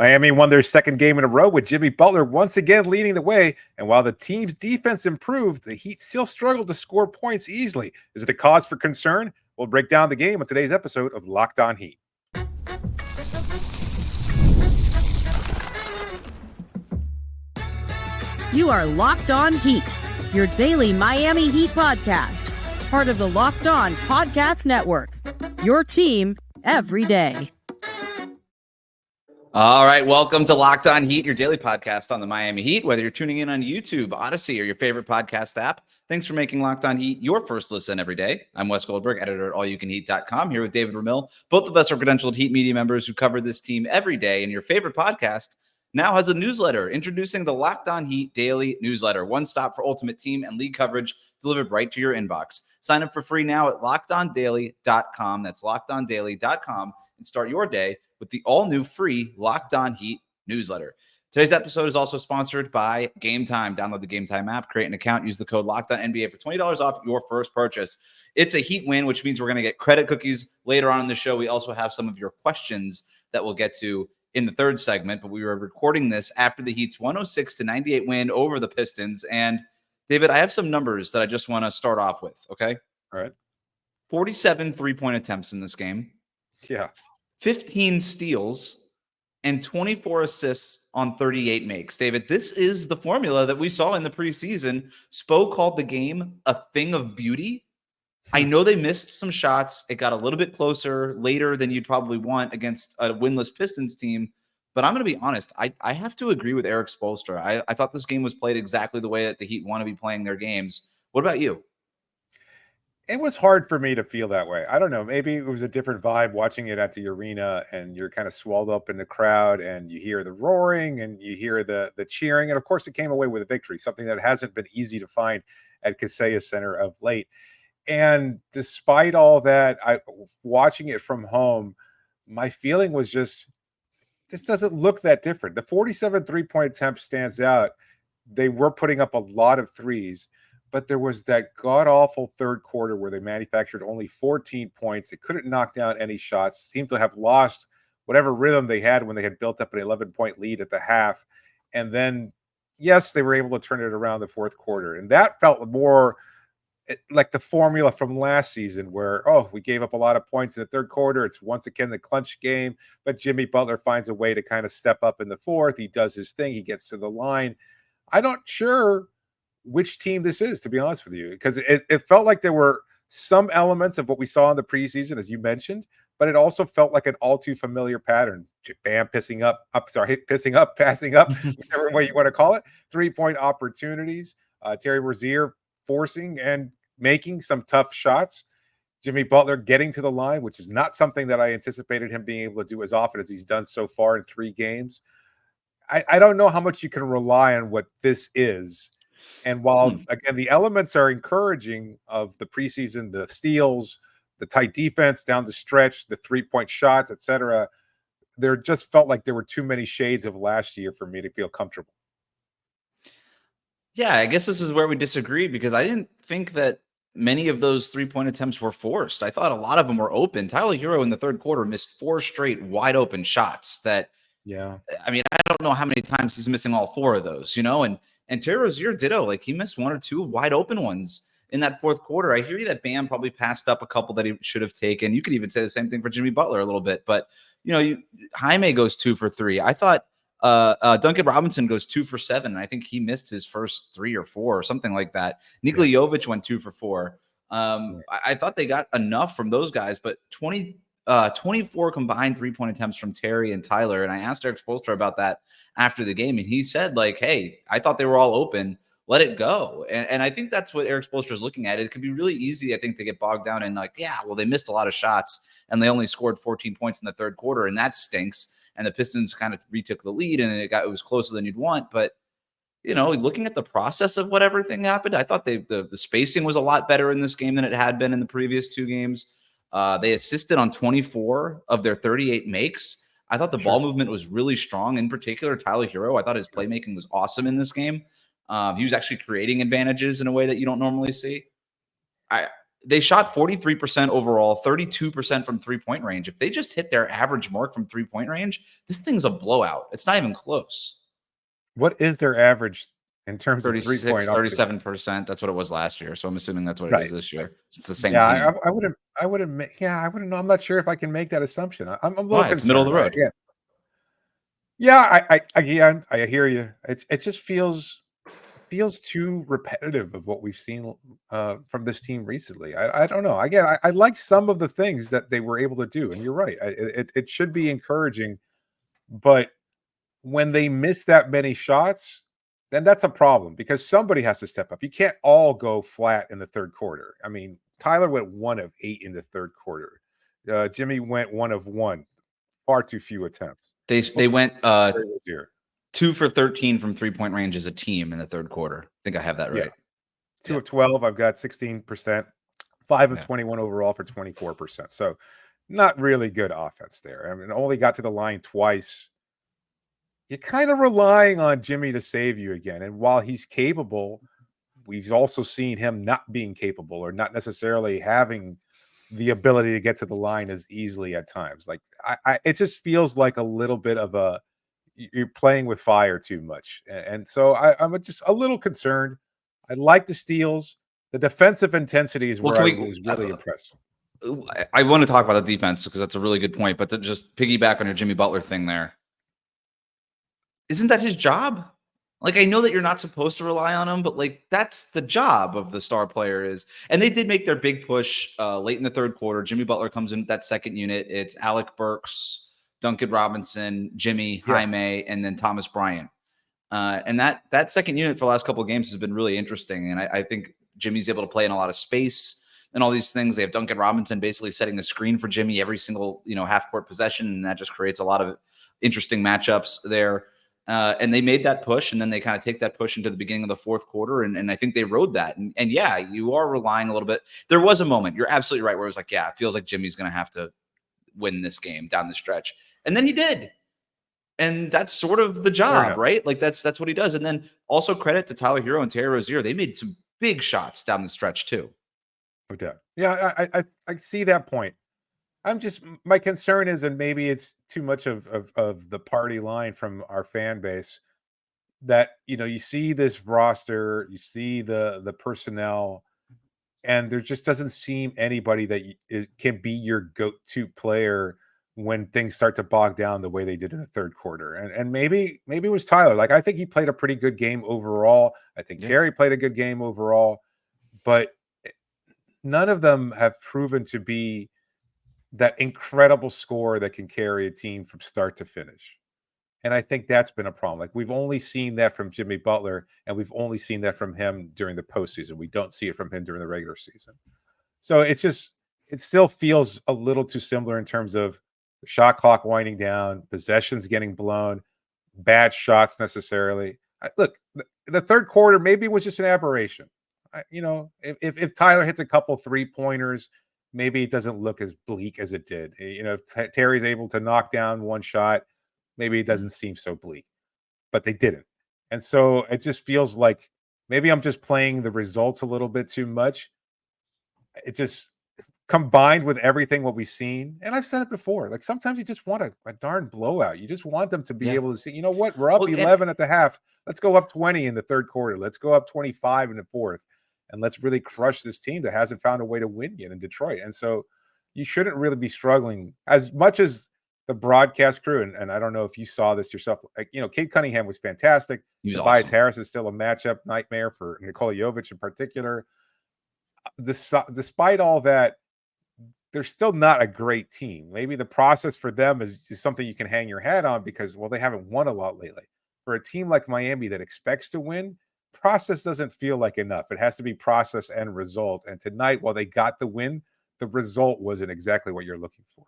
Miami won their second game in a row with Jimmy Butler once again leading the way. And while the team's defense improved, the Heat still struggled to score points easily. Is it a cause for concern? We'll break down the game on today's episode of Locked On Heat. You are Locked On Heat, your daily Miami Heat podcast, part of the Locked On Podcast Network, your team every day. All right, welcome to Locked On Heat, your daily podcast on the Miami Heat. Whether you're tuning in on YouTube, Odyssey, or your favorite podcast app, thanks for making Locked On Heat your first listen every day. I'm Wes Goldberg, editor at allyoucanheat.com, here with David Ramil. Both of us are credentialed Heat media members who cover this team every day, and your favorite podcast now has a newsletter introducing the Locked On Heat daily newsletter, one stop for ultimate team and league coverage delivered right to your inbox. Sign up for free now at lockedondaily.com. That's lockedondaily.com, and start your day with the all-new free Locked On Heat newsletter. Today's episode is also sponsored by Gametime. Download the Gametime app, create an account, use the code LOCKEDONNBA for $20 off your first purchase. It's a Heat win, which means we're going to get credit cookies later on in the show. We also have some of your questions that we'll get to in the third segment, but we were recording this after the Heat's 106-98 win over the Pistons. And David, I have some numbers that I just want to start off with, okay? All right. 47 three-point attempts in this game. Yeah. 15 steals, and 24 assists on 38 makes. David, this is the formula that we saw in the preseason. Spo called the game a thing of beauty. I know they missed some shots. It got a little bit closer later than you'd probably want against a winless Pistons team. But I'm going to be honest. I have to agree with Erik Spoelstra. I thought this game was played exactly the way that the Heat want to be playing their games. What about you? It was hard for me to feel that way. I don't know. Maybe it was a different vibe watching it at the arena, and you're kind of swelled up in the crowd, and you hear the roaring, and you hear the cheering, and of course, it came away with a victory. Something that hasn't been easy to find at Kaseya Center of late. And despite all that, watching it from home, my feeling was just this doesn't look that different. The 47 three-point attempt stands out. They were putting up a lot of threes. But there was that god-awful third quarter where they manufactured only 14 points. They couldn't knock down any shots. Seemed to have lost whatever rhythm they had when they had built up an 11-point lead at the half. And then, yes, they were able to turn it around the fourth quarter. And that felt more like the formula from last season where, we gave up a lot of points in the third quarter. It's once again the clutch game. But Jimmy Butler finds a way to kind of step up in the fourth. He does his thing. He gets to the line. I'm not sure which team this is, to be honest with you, because it felt like there were some elements of what we saw in the preseason, as you mentioned, but it also felt like an all too familiar pattern. Bam, passing up, whichever way you want to call it. 3-point opportunities. Terry Rozier forcing and making some tough shots. Jimmy Butler getting to the line, which is not something that I anticipated him being able to do as often as he's done so far in 3 games. I don't know how much you can rely on what this is. And while, again, the elements are encouraging of the preseason, the steals, the tight defense down the stretch, the 3-point shots, etc., there just felt like there were too many shades of last year for me to feel comfortable. Yeah, I guess this is where we disagree because I didn't think that many of those 3-point attempts were forced. I thought a lot of them were open. Tyler Herro in the third quarter missed 4 straight wide open shots that, I mean, I don't know how many times he's missing all 4 of those, and Terry Rozier ditto. Like, he missed 1 or 2 wide open ones in that fourth quarter. I hear you that Bam probably passed up a couple that he should have taken. You could even say the same thing for Jimmy Butler a little bit. But, Jaime goes 2 for 3. I thought Duncan Robinson goes 2 for 7. And I think he missed his first 3 or 4 or something like that. Nikola Jovic went 2 for 4. I thought they got enough from those guys, but 24 combined 3-point attempts from Terry and Tyler. And I asked Erik Spoelstra about that after the game, and he said, like, hey, I thought they were all open. Let it go. And I think that's what Erik Spoelstra is looking at. It could be really easy, I think, to get bogged down in like, they missed a lot of shots and they only scored 14 points in the third quarter, and that stinks. And the Pistons kind of retook the lead, and it was closer than you'd want. But looking at the process of what everything happened, I thought the spacing was a lot better in this game than it had been in the previous 2 games. They assisted on 24 of their 38 makes. I thought the ball movement was really strong. In particular, Tyler Herro, I thought his playmaking was awesome in this game. He was actually creating advantages in a way that you don't normally see. they shot 43% overall, 32% from 3-point range. If they just hit their average mark from 3-point range, this thing's a blowout. It's not even close. What is their average in terms of 36, 3-point? 37%. That's what it was last year. So I'm assuming that's what it is this year. It's the same Yeah, team. I wouldn't know. I'm not sure if I can make that assumption. I'm a little Why? It's middle of the concerned. road. Yeah, I hear you. It just feels too repetitive of what we've seen from this team recently. I don't know. Again, I like some of the things that they were able to do, and you're right. It should be encouraging, but when they miss that many shots, then that's a problem because somebody has to step up. You can't all go flat in the third quarter. I mean, Tyler went 1 of 8 in the third quarter. Jimmy went 1 of 1. Far too few attempts. They went Rozier. 2 for 13 from 3-point range as a team in the third quarter. I think I have that right. Yeah. 2 of 12. I've got 16%. 5 of Yeah. 21 overall for 24%. So not really good offense there. I mean, only got to the line twice. You're kind of relying on Jimmy to save you again. And while he's capable, we've also seen him not being capable or not necessarily having the ability to get to the line as easily at times. Like it just feels like a little bit of you're playing with fire too much. And so I'm just a little concerned. I like the steals. The defensive intensity is where I was really impressed. I want to talk about the defense because that's a really good point. But to just piggyback on your Jimmy Butler thing there, isn't that his job? Like, I know that you're not supposed to rely on him, but like that's the job of the star player is. And they did make their big push late in the third quarter. Jimmy Butler comes in with that second unit. It's Alec Burks, Duncan Robinson, Jimmy, Jaime, and then Thomas Bryant. And that second unit for the last couple of games has been really interesting. And I think Jimmy's able to play in a lot of space and all these things. They have Duncan Robinson basically setting the screen for Jimmy every single, half court possession. And that just creates a lot of interesting matchups there. And they made that push, and then they kind of take that push into the beginning of the fourth quarter. And I think they rode that. And yeah, you are relying a little bit. There was a moment, you're absolutely right, where it was like, yeah, it feels like Jimmy's going to have to win this game down the stretch. And then he did. And that's sort of the job, right? Like that's what he does. And then also credit to Tyler Herro and Terry Rozier. They made some big shots down the stretch too. Okay. Yeah, I see that point. My concern is, and maybe it's too much of the party line from our fan base, that you see this roster, you see the personnel, and there just doesn't seem anybody that can be your go-to player when things start to bog down the way they did in the third quarter. And maybe it was Tyler. Like, I think he played a pretty good game overall. I think Terry played a good game overall, but none of them have proven to be that incredible scorer that can carry a team from start to finish. And I think that's been a problem. Like, we've only seen that from Jimmy Butler, and we've only seen that from him during the postseason. We don't see it from him during the regular season. So it still feels a little too similar in terms of the shot clock winding down, possessions getting blown, bad shots necessarily. Look, the third quarter maybe was just an aberration. If Tyler hits a couple 3-pointers, maybe it doesn't look as bleak as it did. If Terry's able to knock down one shot, maybe it doesn't seem so bleak, but they didn't. And so it just feels like maybe I'm just playing the results a little bit too much. It just combined with everything what we've seen. And I've said it before, like sometimes you just want a darn blowout. You just want them to be able to see, you know what, we're up 11 at the half. Let's go up 20 in the third quarter. Let's go up 25 in the fourth. And let's really crush this team that hasn't found a way to win yet in Detroit. And so you shouldn't really be struggling as much as the broadcast crew. And I don't know if you saw this yourself. Like, Kate Cunningham was fantastic. Tobias Harris is still a matchup nightmare for Nikola Jovic in particular. Despite all that, they're still not a great team. Maybe the process for them is something you can hang your hat on because, well, they haven't won a lot lately. For a team like Miami that expects to win, process doesn't feel like enough. It has to be process and result. And tonight, while they got the win, the result wasn't exactly what you're looking for.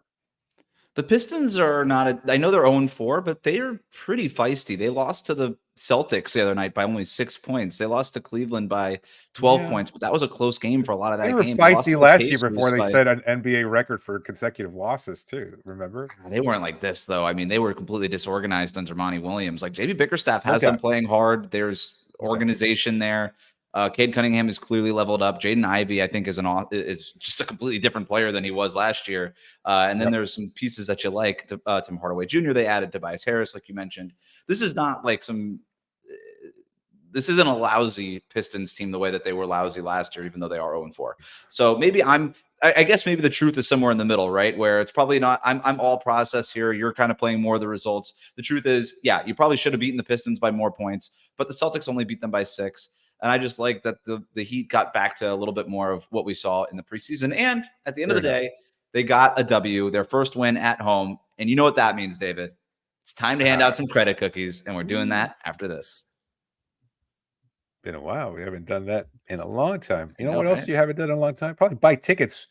The Pistons are not I know they're 0-4, but they are pretty feisty. They lost to the Celtics the other night by only 6 points. They lost to Cleveland by 12 points, but that was a close game for a lot of that game. They were feisty last year before they set an NBA record for consecutive losses too, remember? They weren't like this, though. I mean, they were completely disorganized under Monty Williams. Like, JB Bickerstaff has them playing hard. There's organization there. Cade Cunningham is clearly leveled up. Jaden Ivey, I think, is just a completely different player than he was last year. And then there's some pieces that you like. Tim Hardaway Jr. They added Tobias Harris, like you mentioned. This is not like this isn't a lousy Pistons team the way that they were lousy last year, even though they are 0-4. So maybe I guess maybe the truth is somewhere in the middle, right? Where it's probably not, I'm all process here. You're kind of playing more of the results. The truth is, yeah, you probably should have beaten the Pistons by more points, but the Celtics only beat them by 6. And I just like that the Heat got back to a little bit more of what we saw in the preseason. And at the end of the day, they got a W, their first win at home. And you know what that means, David? It's time to hand out some credit cookies, and we're doing that after this. Been a while. We haven't done that in a long time. You know what else you haven't done in a long time? Probably buy tickets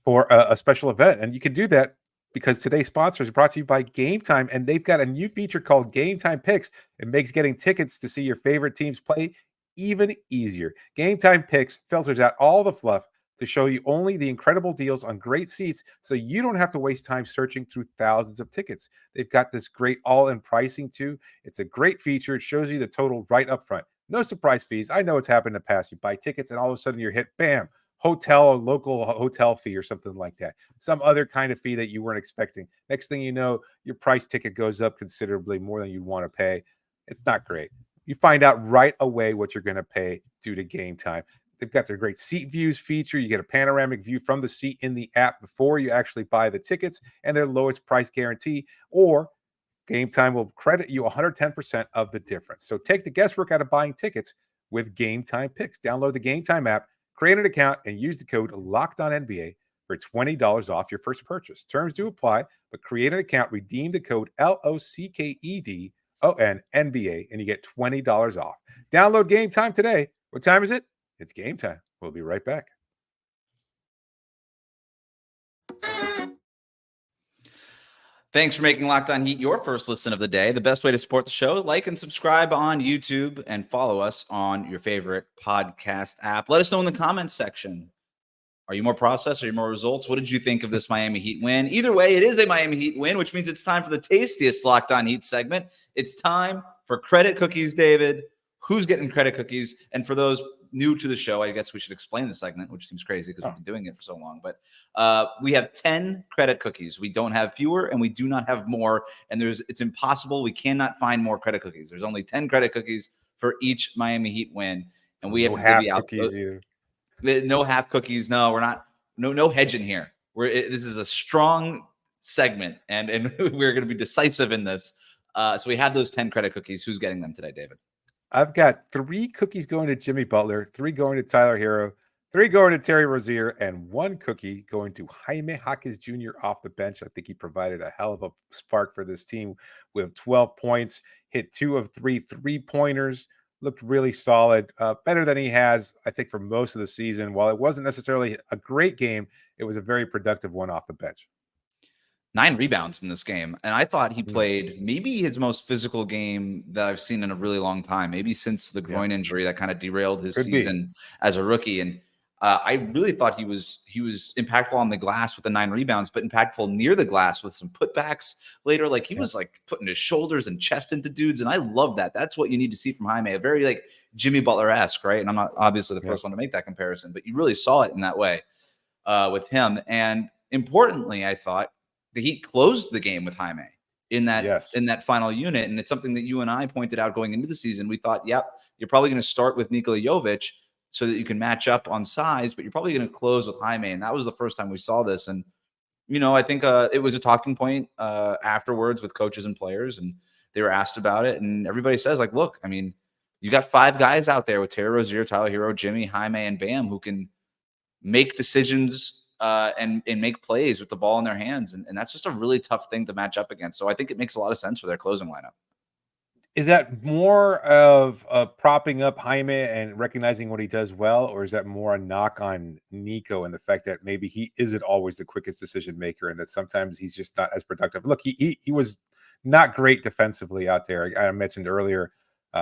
for a special event. And you can do that because today's sponsor is brought to you by Gametime, and they've got a new feature called Gametime Picks. It makes getting tickets to see your favorite teams play even easier. Gametime Picks filters out all the fluff to show you only the incredible deals on great seats, so you don't have to waste time searching through thousands of tickets. They've got this great all-in pricing too. It's a great feature. It shows you the total right up front. No surprise fees. I know it's happened in the past. You buy tickets and all of a sudden you're hit, bam, hotel, a local hotel fee or something like that. Some other kind of fee that you weren't expecting. Next thing you know, your price ticket goes up considerably more than you want to pay. It's not great. You find out right away what you're going to pay due to Gametime. They've got their great seat views feature. You get a panoramic view from the seat in the app before you actually buy the tickets, and their lowest price guarantee, or Gametime will credit you 110% of the difference. So take the guesswork out of buying tickets with Gametime Picks. Download the Gametime app, create an account, and use the code LOCKEDONNBA for $20 off your first purchase. Terms do apply, but create an account, redeem the code LOCKEDONNBA, and you get $20 off. Download Gametime today. What time is it? It's game time. We'll be right back. Thanks for making Locked On Heat your first listen of the day. The best way to support the show, like and subscribe on YouTube and follow us on your favorite podcast app. Let us know in the comments section. Are you more process? Are you more results? What did you think of this Miami Heat win? Either way, it is a Miami Heat win, which means it's time for the tastiest Locked On Heat segment. It's time for credit cookies, David. Who's getting credit cookies? And for those new to the show, I guess we should explain the segment, which seems crazy because we've been doing it for so long. But we have 10 credit cookies. We don't have fewer and we do not have more. And it's impossible. We cannot find more credit cookies. There's only 10 credit cookies for each Miami Heat win. And we have to divvy out cookies either. No half cookies. No, we're not. No hedging here. This is a strong segment, and we're going to be decisive in this. So we have those 10 credit cookies. Who's getting them today, David? I've got 3 cookies going to Jimmy Butler, 3 going to Tyler Herro, 3 going to Terry Rozier, and 1 cookie going to Jaime Jaquez Jr. off the bench. I think he provided a hell of a spark for this team with 12 points, hit 2 of 3 3-pointers, looked really solid, better than he has, I think, for most of the season. While it wasn't necessarily a great game, it was a very productive one off the bench. 9 rebounds in this game. And I thought he played maybe his most physical game that I've seen in a really long time, maybe since the groin injury that kind of derailed his season as a rookie. And I really thought he was impactful on the glass with the 9 rebounds, but impactful near the glass with some putbacks later. Like he was like putting his shoulders and chest into dudes. And I love that. That's what you need to see from Jaime, a very like Jimmy Butler-esque, right? And I'm not obviously the first one to make that comparison, but you really saw it in that way with him. And importantly, I thought, the Heat closed the game with Jaime in that final unit. And it's something that you and I pointed out going into the season. We thought, yep, you're probably going to start with Nikola Jovic so that you can match up on size, but you're probably going to close with Jaime. And that was the first time we saw this. And, you know, I think it was a talking point afterwards with coaches and players, and they were asked about it. And everybody says, like, look, I mean, you got 5 guys out there with Terry Rozier, Tyler Herro, Jimmy, Jaime, and Bam who can make decisions and make plays with the ball in their hands. And that's just a really tough thing to match up against. So I think it makes a lot of sense for their closing lineup. Is that more of propping up Jaime and recognizing what he does well, or is that more a knock on Nico and the fact that maybe he isn't always the quickest decision maker and that sometimes he's just not as productive? Look, he was not great defensively out there. I mentioned earlier,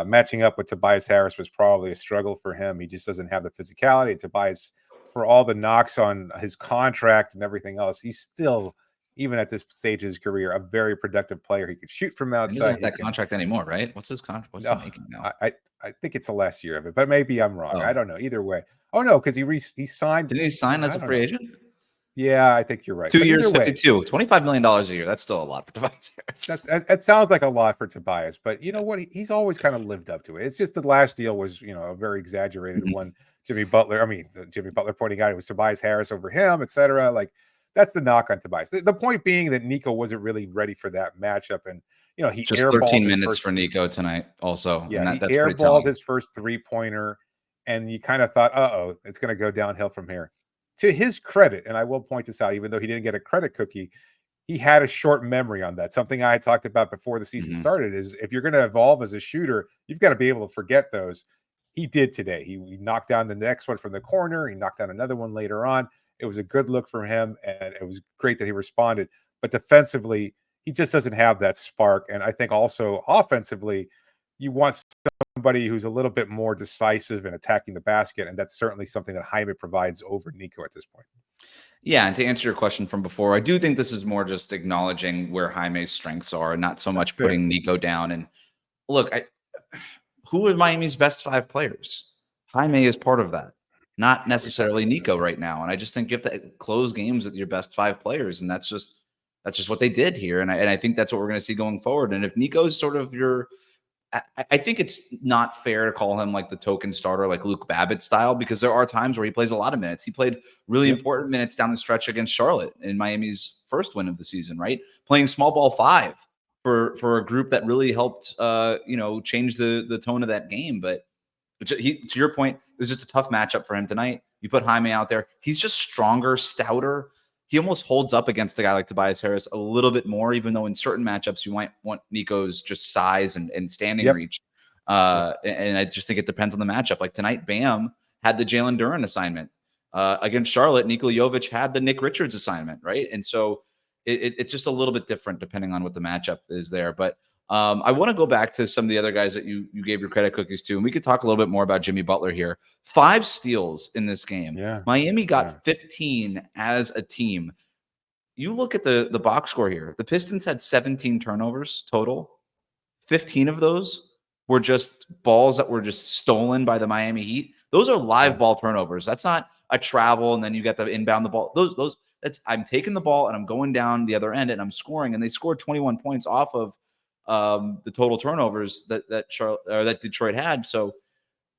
matching up with Tobias Harris was probably a struggle for him. He just doesn't have the physicality. Tobias, for all the knocks on his contract and everything else, he's still even at this stage of his career, a very productive player. He could shoot from He doesn't outside. have that contract anymore, right? What's his contract? What's he No, making now? I think it's the last year of it, but maybe I'm wrong. I Oh, don't know. Either way. Oh no, because he signed. didn't he sign as I a don't free know. agent? Yeah, I think you're right. 2 But years, either way, $25 million a year. That's still a lot for Tobias Harris. it sounds like a lot for Tobias, but you know what? He's always kind of lived up to it. It's just the last deal was, a very exaggerated Mhm. one. Jimmy Butler pointing out it was Tobias Harris over him, etc. Like that's the knock on Tobias. The point being that Nico wasn't really ready for that matchup, and he Just airballed 13 his minutes first. for Nico tonight also, Yeah, and he that's pretty airballed telling. his first 3-pointer, and you kind of thought, "Uh-oh, it's going to go downhill from here." To his credit, and I will point this out, even though he didn't get a credit cookie, he had a short memory on that. Something I had talked about before the season Mhm. started is if you're going to evolve as a shooter, you've got to be able to forget those. He did today. He knocked down the next one from the corner. He knocked down another one later on. It was a good look from him, and it was great that he responded. But defensively, he just doesn't have that spark. And I think also offensively, you want somebody who's a little bit more decisive in attacking the basket, and that's certainly something that Jaime provides over Nico at this point. Yeah, and to answer your question from before, I do think this is more just acknowledging where Jaime's strengths are and not so That's much fair. putting Nico down. And look, who are Miami's best 5 players? Jaime is part of that, not necessarily Nico right now. And I just think you have to close games with your best 5 players, and that's just what they did here. And I think that's what we're going to see going forward. And if Nico's sort of I think it's not fair to call him like the token starter, like Luke Babbitt style, because there are times where he plays a lot of minutes. He played really important minutes down the stretch against Charlotte in Miami's first win of the season, right? Playing small ball 5 for a group that really helped, change the tone of that game. But to your point, it was just a tough matchup for him tonight. You put Jaime out there. He's just stronger, stouter. He almost holds up against a guy like Tobias Harris a little bit more, even though in certain matchups you might want Nico's just size and standing reach. And I just think it depends on the matchup. Like tonight, Bam had the Jalen Duren assignment. Against Charlotte, Nikola Jovic had the Nick Richards assignment, right? And so it's just a little bit different depending on what the matchup is there. But I want to go back to some of the other guys that you gave your credit cookies to, and we could talk a little bit more about Jimmy Butler here. 5 steals in this game. Yeah. Miami got 15 as a team. You look at the box score here. The Pistons had 17 turnovers total. 15 of those were just balls that were just stolen by the Miami Heat. Those are live ball turnovers. That's not a travel and then you get to inbound the ball. I'm taking the ball and I'm going down the other end and I'm scoring. And they scored 21 points off of the total turnovers that Detroit had. So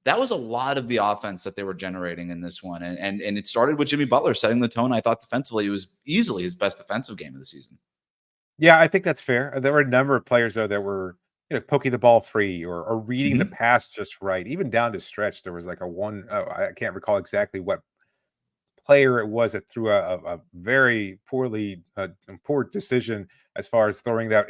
that was a lot of the offense that they were generating in this one. And it started with Jimmy Butler setting the tone. I thought defensively, it was easily his best defensive game of the season. Yeah, I think that's fair. There were a number of players though that were poking the ball free or reading the pass just right. Even down to stretch, there was like I can't recall exactly what player it was that threw a very poor decision as far as throwing that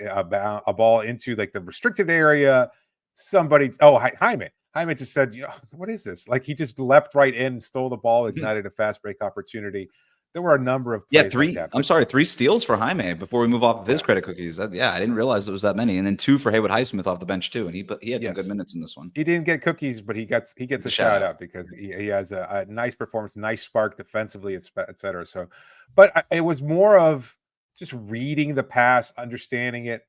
a ball into like the restricted area. Jaime just said, what is this? Like he just leapt right in, stole the ball, ignited a fast break opportunity. There were a number of plays like that. I'm sorry, 3 steals for Jaime before we move off of his credit cookies. I didn't realize it was that many. And then 2 for Haywood Highsmith off the bench too. And he had some good minutes in this one. He didn't get cookies, but he gets a shout out because he has a nice performance, nice spark defensively, et cetera. So, but it was more of just reading the pass, understanding it.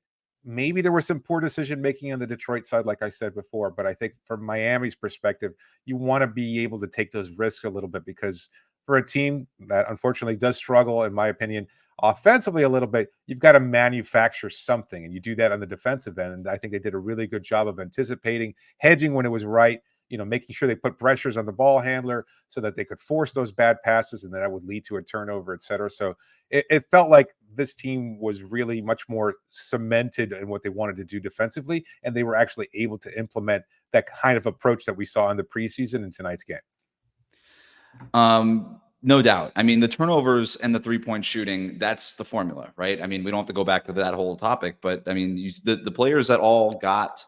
Maybe there was some poor decision making on the Detroit side, like I said before. But I think from Miami's perspective, you want to be able to take those risks a little bit because for a team that unfortunately does struggle, in my opinion, offensively a little bit, you've got to manufacture something, and you do that on the defensive end. And I think they did a really good job of anticipating, hedging when it was right, making sure they put pressures on the ball handler so that they could force those bad passes, and that would lead to a turnover, et cetera. So it felt like this team was really much more cemented in what they wanted to do defensively, and they were actually able to implement that kind of approach that we saw in the preseason in tonight's game. No doubt. I mean, the turnovers and the 3-point shooting, that's the formula, right? I mean, we don't have to go back to that whole topic, but I mean, the players that all got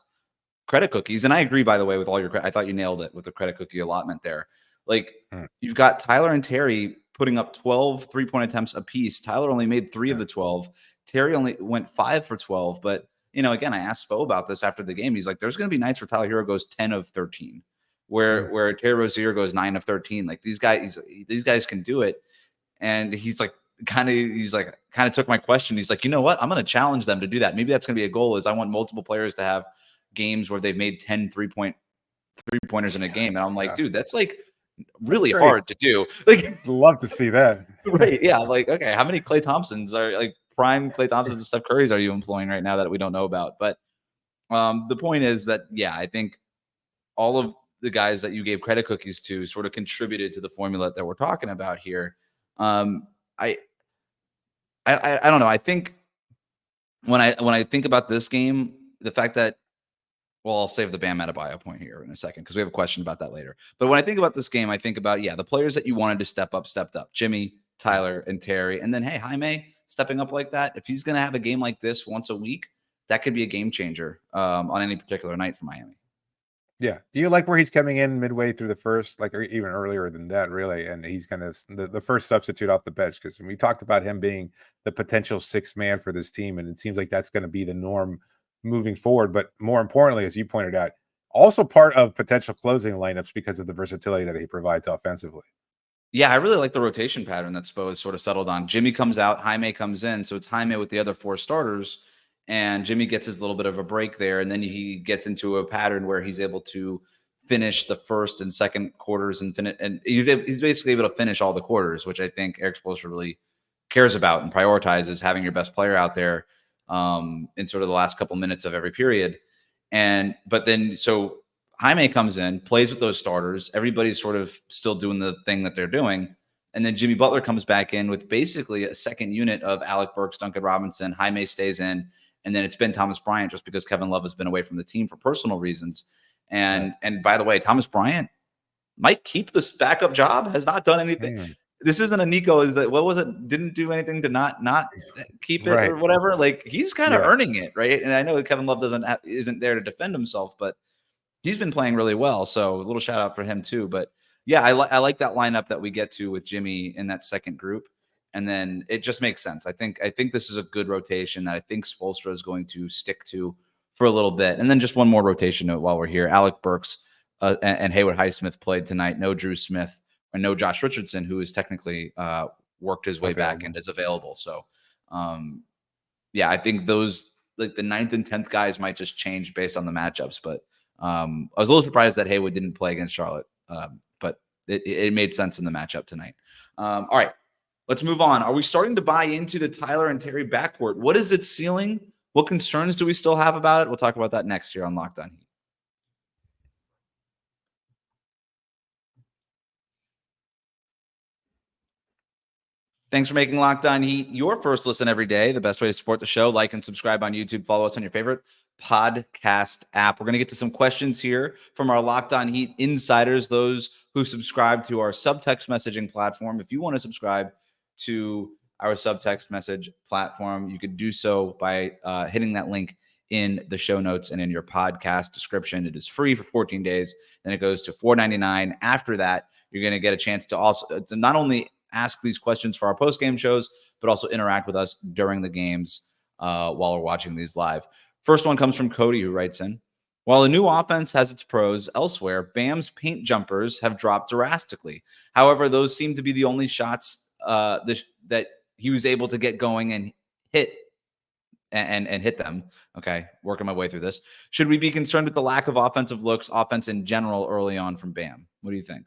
credit cookies, and I agree, by the way, with all your I thought you nailed it with the credit cookie allotment there. Like, you've got Tyler and Terry putting up 12 3-point attempts apiece. Tyler only made 3 of the 12. Terry only went 5 for 12. But, again, I asked Spo about this after the game. He's like, there's going to be nights where Tyler Herro goes 10 of 13. Where Terry Rozier goes 9 of 13. Like these guys can do it. And he's like, he's like, kind of took my question. He's like, you know what? I'm going to challenge them to do that. Maybe that's going to be a goal, is I want multiple players to have games where they've made 10 three-pointers in a game. And I'm like, dude, that's like really hard to do. Like, love to see that. Right. Yeah. Like, okay, how many Klay Thompsons are like prime Klay Thompsons and Steph Curry's are you employing right now that we don't know about? But the point is that, yeah, I think all of the guys that you gave credit cookies to sort of contributed to the formula that we're talking about here. I don't know. I think when I think about this game, the fact that, well, I'll save the Bam Adebayo point here in a second because we have a question about that later. But when I think about this game, I think about, the players that you wanted to step up, stepped up. Jimmy, Tyler, and Terry. And then, hey, Jaime stepping up like that. If he's going to have a game like this once a week, that could be a game changer on any particular night for Miami. Yeah. Do you like where he's coming in midway through the first, like, or even earlier than that, really? And he's kind of the first substitute off the bench, because we talked about him being the potential sixth man for this team, and it seems like that's going to be the norm moving forward. But more importantly, as you pointed out, also part of potential closing lineups because of the versatility that he provides offensively. Yeah, I really like the rotation pattern that Spo has sort of settled on. Jimmy comes out, Jaime comes in. So it's Jaime with the other four starters, and Jimmy gets his little bit of a break there. And then he gets into a pattern where he's able to finish the first and second quarters and he's basically able to finish all the quarters, which I think Erik Spoelstra really cares about and prioritizes, having your best player out there in sort of the last couple minutes of every period. But then Jaime comes in, plays with those starters. Everybody's sort of still doing the thing that they're doing. And then Jimmy Butler comes back in with basically a second unit of Alec Burks, Duncan Robinson. Jaime stays in. And then it's been Thomas Bryant, just because Kevin Love has been away from the team for personal reasons. And by the way, Thomas Bryant might keep this backup job, has not done anything. This isn't a Nico. What was it? Didn't do anything to not keep it or whatever. Like, he's kind of earning it, right? And I know that Kevin Love isn't there to defend himself, but he's been playing really well. So a little shout out for him too. But yeah, I like that lineup that we get to with Jimmy in that second group. And then it just makes sense. I think this is a good rotation that I think Spoelstra is going to stick to for a little bit. And then just one more rotation note while we're here. Alec Burks and Haywood Highsmith played tonight. No Drew Smith and no Josh Richardson, who is technically worked his way back and is available. So, I think those, like, the 9th and 10th guys might just change based on the matchups. But I was a little surprised that Haywood didn't play against Charlotte, but it made sense in the matchup tonight. All right. Let's move on. Are we starting to buy into the Tyler and Terry backcourt? What is its ceiling? What concerns do we still have about it? We'll talk about that next year on Locked On Heat. Thanks for making Locked On Heat your first listen every day. The best way to support the show, like and subscribe on YouTube. Follow us on your favorite podcast app. We're going to get to some questions here from our Locked On Heat insiders, those who subscribe to our subtext messaging platform. If you want to subscribe to our subtext message platform, you could do so by hitting that link in the show notes and in your podcast description. It is free for 14 days. Then it goes to $4.99. After that, you're going to get a chance to not only ask these questions for our post-game shows, but also interact with us during the games while we're watching these live. First one comes from Cody, who writes in, while the new offense has its pros elsewhere, Bam's paint jumpers have dropped drastically. However, those seem to be the only shots that he was able to get going and hit and hit them. Okay, working my way through this. Should we be concerned with the lack of offensive looks, offense in general, early on from Bam? What do you think?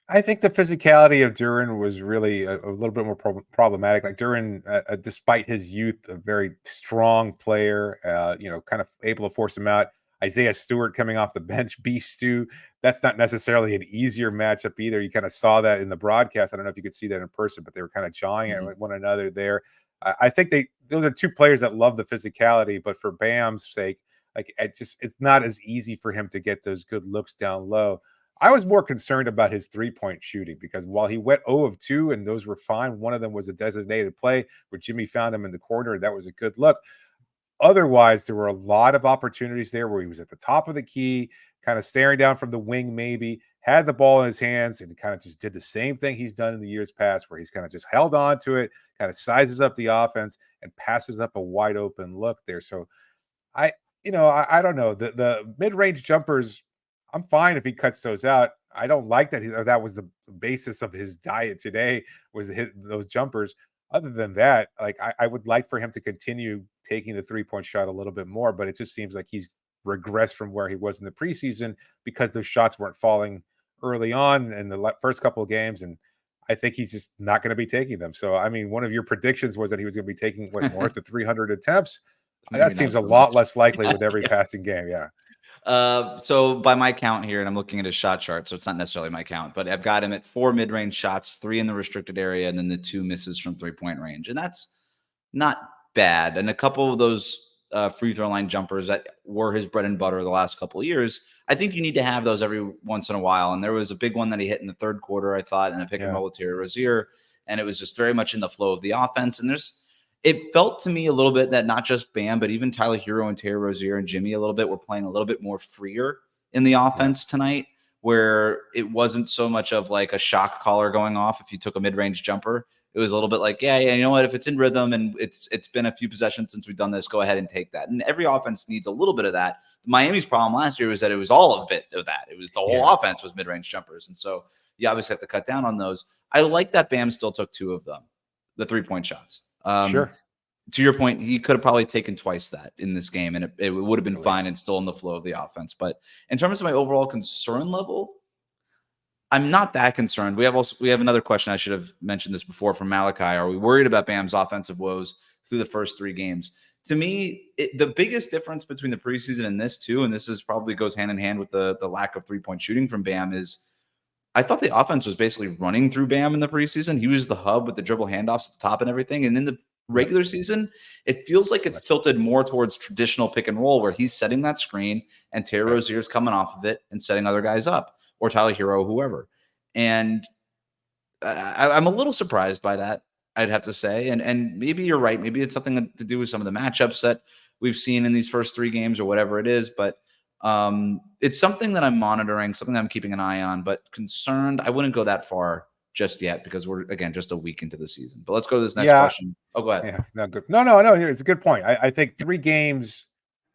I think the physicality of Duren was really a little bit more problematic. Like, Duren, despite his youth, a very strong player, kind of able to force him out. Isaiah Stewart coming off the bench, beef stew. That's not necessarily an easier matchup either. You kind of saw that in the broadcast. I don't know if you could see that in person, but they were kind of jawing at one another there. I think those are two players that love the physicality, but for Bam's sake, like, it's not as easy for him to get those good looks down low. I was more concerned about his three-point shooting, because while he went 0 of 2 and those were fine, one of them was a designated play where Jimmy found him in the corner, and that was a good look. Otherwise, there were a lot of opportunities there where he was at the top of the key, kind of staring down from the wing, maybe had the ball in his hands, and kind of just did the same thing he's done in the years past, where he's kind of just held on to it, kind of sizes up the offense and passes up a wide open look there. So I don't know. The mid-range jumpers, I'm fine if he cuts those out. I don't like that that was the basis of his diet today, was those jumpers. other than that, like I would like for him to continue taking the 3-point shot a little bit more, but it just seems like he's regressed from where he was in the preseason because those shots weren't falling early on in the first couple of games, and I think he's just not going to be taking them. So, I mean, one of your predictions was that he was going to be taking north of 300 attempts. Maybe That not seems a so lot much. less likely with every passing game. Yeah. So by my count here, and I'm looking at his shot chart, so it's not necessarily my count, but I've got him at 4 mid-range shots, 3 in the restricted area, and then the 2 misses from 3-point range. And that's not bad. And a couple of those free throw line jumpers that were his bread and butter the last couple of years, I think you need to have those every once in a while. And there was a big one that he hit in the third quarter, I thought, in a pick and roll with Terry Rozier. And it was just very much in the flow of the offense. And it felt to me a little bit that not just Bam, but even Tyler Herro and Terry Rozier and Jimmy a little bit were playing a little bit more freer in the offense tonight, where it wasn't so much of like a shock collar going off if you took a mid-range jumper. It was a little bit like, yeah, you know what? If it's in rhythm and it's been a few possessions since we've done this, go ahead and take that. And every offense needs a little bit of that. Miami's problem last year was that it was all of bit of that. It was the whole offense was mid-range jumpers. And so you obviously have to cut down on those. I like that Bam still took 2 of them, the 3-point shots. Sure. To your point, he could have probably taken twice that in this game, and it would have been fine and still in the flow of the offense. But in terms of my overall concern level, I'm not that concerned. We have another question. I should have mentioned this before from Malachi. Are we worried about Bam's offensive woes through the first 3 games? To me, the biggest difference between the preseason and this too, and this is probably goes hand in hand with the lack of 3-point shooting from Bam, is I thought the offense was basically running through Bam in the preseason. He was the hub with the dribble handoffs at the top and everything. And in the regular season, it feels like it's tilted more towards traditional pick and roll where he's setting that screen and Terry Rozier's coming off of it and setting other guys up, or Tyler Herro, whoever. And I'm a little surprised by that, I'd have to say. And maybe you're right. Maybe it's something to do with some of the matchups that we've seen in these first 3 games or whatever it is. But it's something that I'm monitoring, something that I'm keeping an eye on. But concerned, I wouldn't go that far just yet because we're, again, just a week into the season. But let's go to this next question. Oh, go ahead. Yeah, no, good. No. It's a good point. I think 3 games,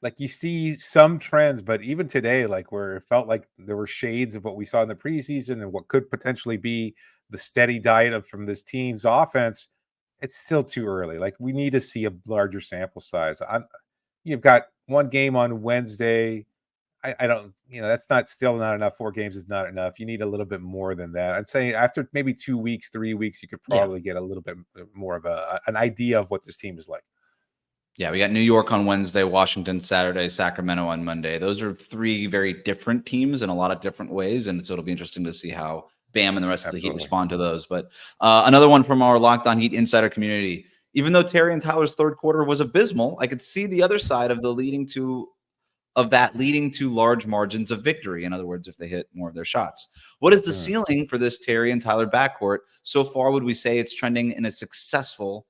like you see some trends, but even today, like where it felt like there were shades of what we saw in the preseason and what could potentially be the steady diet from this team's offense, it's still too early. Like we need to see a larger sample size. You've got 1 game on Wednesday. I don't, that's still not enough. 4 games is not enough. You need a little bit more than that. I'm saying after maybe 2 weeks, 3 weeks, you could probably get a little bit more of an idea of what this team is like. Yeah, we got New York on Wednesday, Washington Saturday, Sacramento on Monday. Those are 3 very different teams in a lot of different ways, and so it'll be interesting to see how Bam and the rest of the Heat respond to those. But another one from our Locked On Heat insider community. Even though Terry and Tyler's third quarter was abysmal, I could see the other side of leading to large margins of victory. In other words, if they hit more of their shots. What is the ceiling for this Terry and Tyler backcourt? So far, would we say it's trending in a successful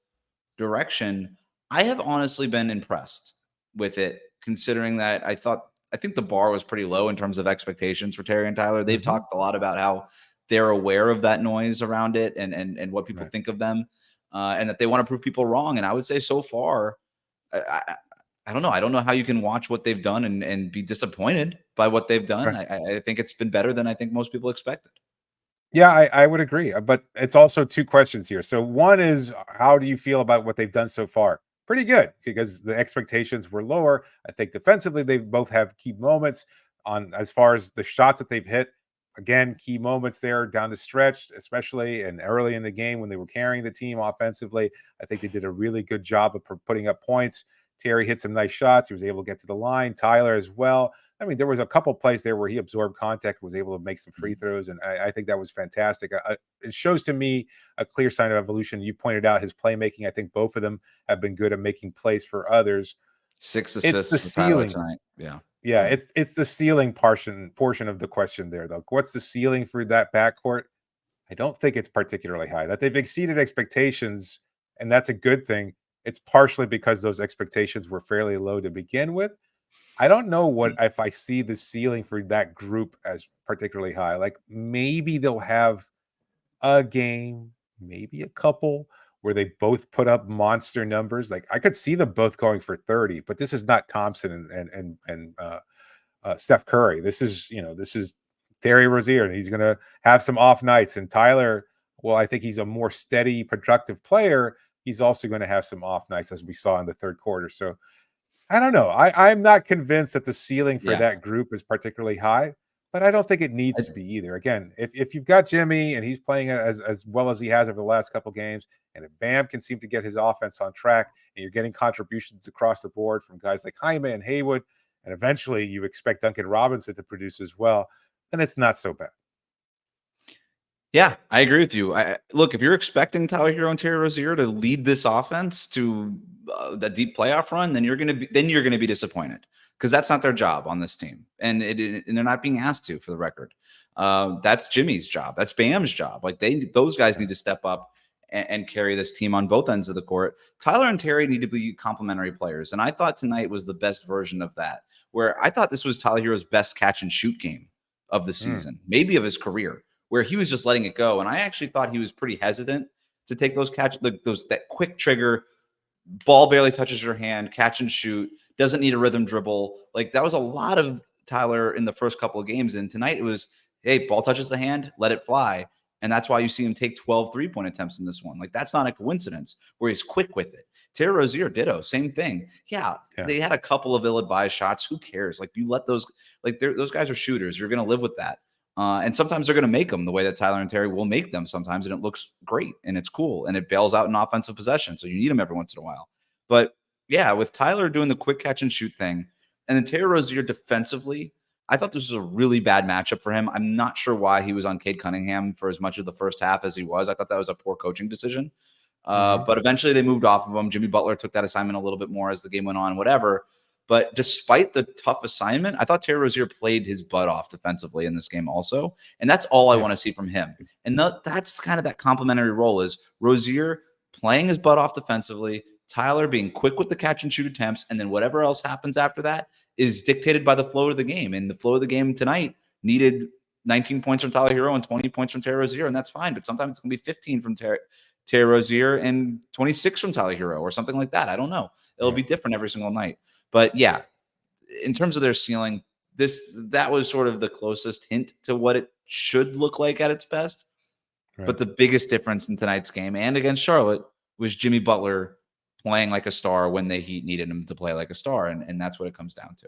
direction? I have honestly been impressed with it, considering that I think the bar was pretty low in terms of expectations for Terry and Tyler. They've talked a lot about how they're aware of that noise around it and what people think of them, and that they want to prove people wrong. And I would say so far, I don't know. I don't know how you can watch what they've done and be disappointed by what they've done. Right. I think it's been better than I think most people expected. Yeah, I would agree. But it's also 2 questions here. So one is, how do you feel about what they've done so far? Pretty good, because the expectations were lower. I think defensively, they both have key moments on as far as the shots that they've hit. Again, key moments there down the stretch, especially and early in the game when they were carrying the team offensively. I think they did a really good job of putting up points. Terry hit some nice shots. He was able to get to the line. Tyler as well. I mean, there was a couple plays there where he absorbed contact, was able to make some free throws, and I think that was fantastic. It shows to me a clear sign of evolution. You pointed out his playmaking. I think both of them have been good at making plays for others. 6 assists. It's the ceiling. Yeah. It's the ceiling portion of the question there, though. What's the ceiling for that backcourt? I don't think it's particularly high. That they've exceeded expectations, and that's a good thing. It's partially because those expectations were fairly low to begin with. I don't know if I see the ceiling for that group as particularly high. Like maybe they'll have a game, maybe a couple where they both put up monster numbers. Like I could see them both going for 30, but this is not Thompson and Steph Curry. This is Terry Rozier, and he's going to have some off nights. And Tyler, well, I think he's a more steady, productive player. he's also going to have some off nights, as we saw in the third quarter. So I don't know. I'm not convinced that the ceiling for that group is particularly high, but I don't think it needs to be either. Again, if you've got Jimmy and he's playing as well as he has over the last couple games, and if Bam can seem to get his offense on track, and you're getting contributions across the board from guys like Jaime and Haywood, and eventually you expect Duncan Robinson to produce as well, then it's not so bad. Yeah, I agree with you. Look, if you're expecting Tyler Herro and Terry Rozier to lead this offense to the deep playoff run, then you're going to be disappointed, because that's not their job on this team, and they're not being asked to, for the record. That's Jimmy's job. That's Bam's job. Like those guys need to step up and carry this team on both ends of the court. Tyler and Terry need to be complementary players, and I thought tonight was the best version of that, where I thought this was Tyler Herro's best catch and shoot game of the season, maybe of his career, where he was just letting it go. And I actually thought he was pretty hesitant to take those that quick trigger, ball barely touches your hand, catch and shoot, doesn't need a rhythm dribble. Like, that was a lot of Tyler in the first couple of games. And tonight it was, hey, ball touches the hand, let it fly. And that's why you see him take 12 three-point attempts in this one. Like, that's not a coincidence, where he's quick with it. Terry Rozier, ditto, same thing. Yeah, they had a couple of ill-advised shots. Who cares? Like, you let those guys are shooters. You're going to live with that. And sometimes they're going to make them the way that Tyler and Terry will make them sometimes, and it looks great and it's cool and it bails out an offensive possession. So you need them every once in a while. But yeah, with Tyler doing the quick catch and shoot thing, and then Terry Rozier defensively, I thought this was a really bad matchup for him. I'm not sure why he was on Cade Cunningham for as much of the first half as he was. I thought that was a poor coaching decision. But eventually they moved off of him. Jimmy Butler took that assignment a little bit more as the game went on, whatever. But despite the tough assignment, I thought Terry Rozier played his butt off defensively in this game also. And that's all I want to see from him. And that's kind of that complementary role, is Rozier playing his butt off defensively, Tyler being quick with the catch and shoot attempts, and then whatever else happens after that is dictated by the flow of the game. And the flow of the game tonight needed 19 points from Tyler Herro and 20 points from Terry Rozier, and that's fine. But sometimes it's going to be 15 from Terry Rozier and 26 from Tyler Herro or something like that. I don't know. It'll be different every single night. But yeah, in terms of their ceiling, that was sort of the closest hint to what it should look like at its best. Right. But the biggest difference in tonight's game and against Charlotte was Jimmy Butler playing like a star when the Heat needed him to play like a star. And that's what it comes down to.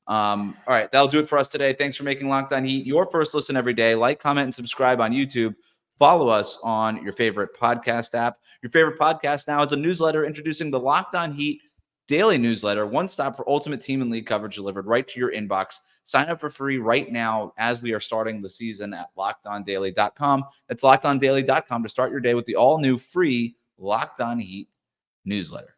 All right, that'll do it for us today. Thanks for making Locked On Heat your first listen every day. Like, comment, and subscribe on YouTube. Follow us on your favorite podcast app. Your favorite podcast now is a newsletter introducing the Locked On Heat daily newsletter, one stop for ultimate team and league coverage delivered right to your inbox. Sign up for free right now as we are starting the season at LockedOnDaily.com. That's LockedOnDaily.com to start your day with the all-new free Locked On Heat newsletter.